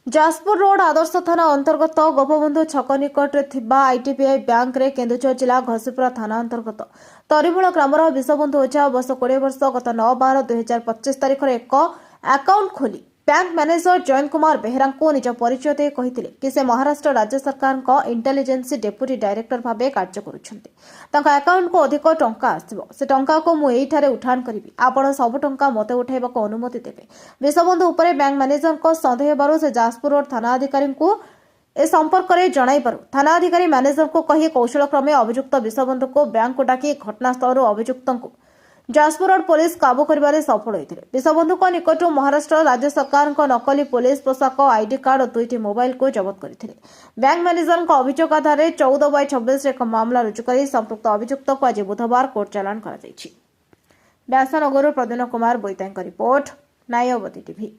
Jajpur road आदर्श थाना अंतर्गत गोपबंधु छक निकट आईटीपीआई बैंक रे केन्दुझर जिला घसीपुरा थाना अंतर्गत तरीमूल ग्रामर विश्वबंधु ओझा वर्ष 20 वर्ष गत 9/12/2025 तारीख में एक अकाउंट खोली बैंक मैनेजर जयंत कुमार बेहरा को निज परिचय दे कहिथिले कि से महाराष्ट्र राज्य सरकार इंटेलिजेंस डेप्यूटी डायरेक्टर भाव कार्य करुछन्ते अकाउंट को अधिक टंका आसिबो से टंका को मु एठारे उठान करिवि आपण सब टंका मते उठाइबाको अनुमति देबे विश्वबंधु उपरे बैंक मैनेजर को संदेह बारो से जाजपुर रोड थाना अधिकारी को ए संपर्क में जणाइबारु थाना अधिकारी मैनेजर को कही कौशल क्रमे अभियुक्त विश्वबंधु को बैंक को डाकी घटनास्थल अभियुक्त को जाजपुर रोड पुलिस काबू करिबारे सफल होइथिले। विश्वबंधु को निकट महाराष्ट्र राज्य सरकार को नकली पुलिस पोशाक आईडी कार्ड और 2टी मोबाइल को जब्त करथिले। बैंक मैनेजर को अभियोग आधार 14/26 एक मामला रुजु कर संपृक्त अभियुक्त को आज बुधवार कोर्ट चालान करा जायछि। व्यासनगर प्रद्युन्न कुमार बोईतांक रिपोर्ट नायवती टीवी।